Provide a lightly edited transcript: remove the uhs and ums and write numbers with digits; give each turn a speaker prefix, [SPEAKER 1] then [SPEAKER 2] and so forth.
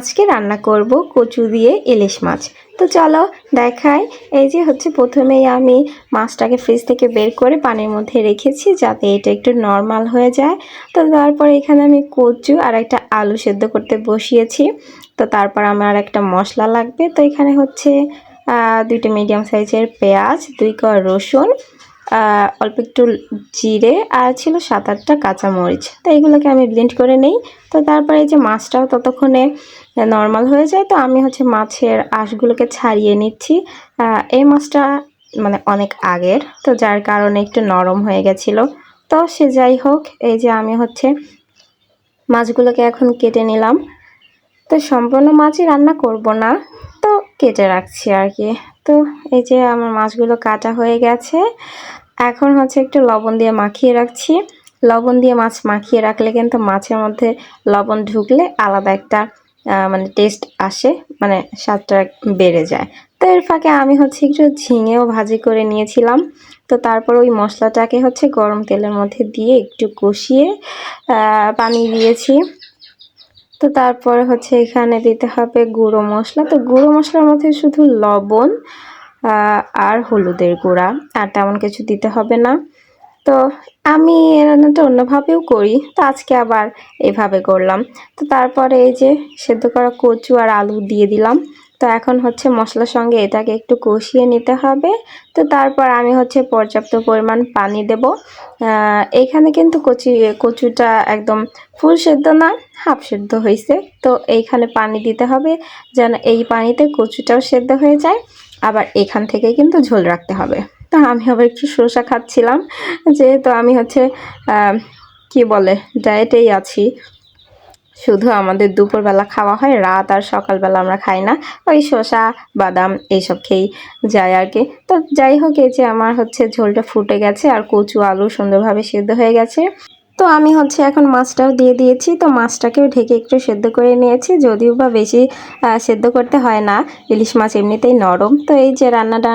[SPEAKER 1] আজকে রান্না করব কচু দিয়ে ইলিশ মাছ। তো চলো দেখাই। এই যে হচ্ছে প্রথমেই আমি মাছটাকে ফ্রিজ থেকে বের করে পানির মধ্যে রেখেছি যাতে এটা একটু নরমাল হয়ে যায়। তো তারপর এখানে আমি কচু আর একটা আলু সেদ্ধ করতে বসিয়েছি। তো তারপর আমার একটা মশলা লাগবে। তো এখানে হচ্ছে দুইটা মিডিয়াম সাইজের পেঁয়াজ, 2 কোয়া রসুন, অল্প একটু জিরে আর ছিল 7-8টা কাঁচামরিচ। তো এগুলোকে আমি ব্লেন্ড করে নেই। তো তারপরে এই যে মাছটাও ততক্ষণে নর্মাল হয়ে যায়। তো আমি হচ্ছে মাছের আঁশগুলোকে ছাড়িয়ে নিচ্ছি। এই মাছটা মানে অনেক আগের, তো যার কারণে একটু নরম হয়ে গেছিলো। তো সে যাই হোক, এই যে আমি হচ্ছে মাছগুলোকে এখন কেটে নিলাম। তো সম্পূর্ণ মাছই রান্না করব না, তো কেটে রাখছি আর কি। তো এই যে আমার মাছগুলো কাটা হয়ে গেছে। এখন হচ্ছে একটু লবণ দিয়ে মাখিয়ে রাখছি। লবণ দিয়ে মাছ মাখিয়ে রাখলে কিন্তু মাছের মধ্যে লবণ ঢুকলে আলাদা একটা মানে টেস্ট আসে, মানে স্বাদটা বেড়ে যায়। তো এর ফাঁকে আমি হচ্ছে একটু ঝিঙেও ভাজি করে নিয়েছিলাম। তো তারপর ওই মশলাটাকে হচ্ছে গরম তেলের মধ্যে দিয়ে একটু কষিয়ে পানি দিয়েছি। তো তারপর হচ্ছে এখানে দিতে হবে গুঁড়ো মশলা। তো গুঁড়ো মশলার মধ্যে শুধু লবণ আর হলুদের গুঁড়া, আর তেমন কিছু দিতে হবে না। তো আমি এই রান্নাটা অন্যভাবেও করি, তো আজকে আবার এভাবে করলাম। তো তারপরে এই যে সেদ্ধ করা কচু আর আলু দিয়ে দিলাম। তো এখন হচ্ছে মশলার সঙ্গে এটাকে একটু কষিয়ে নিতে হবে। তো তারপর আমি হচ্ছে পর্যাপ্ত পরিমাণ পানি দেব। এইখানে কিন্তু কচুটা একদম ফুল সেদ্ধ না, হাফ সেদ্ধ হয়েছে। তো এইখানে পানি দিতে হবে যেন এই পানিতে কচুটাও সেদ্ধ হয়ে যায়, আবার এখান থেকে কিন্তু ঝোল রাখতে হবে। তো আমি আবার একটু শসা খাচ্ছিলাম, যেহেতু আমি হচ্ছে কি বলে ডায়েটেই আছি। শুধু আমাদের দুপুরবেলা খাওয়া হয়, রাত আর সকালবেলা আমরা খাই না। ওই শসা বাদাম এইসব খেয়েই যায় আর কি। তো যাই হোক, এই যে আমার হচ্ছে ঝোলটা ফুটে গেছে আর কচু আলু সুন্দরভাবে সেদ্ধ হয়ে গেছে। তো আমি হচ্ছে এখন মাছটাও দিয়ে দিয়েছি। তো মাছটাকেও ঢেকে একটু সেদ্ধ করে নিয়েছি, যদিও বা বেশি সেদ্ধ করতে হয় না, ইলিশ মাছ এমনিতেই নরম। তো এই যে রান্নাটা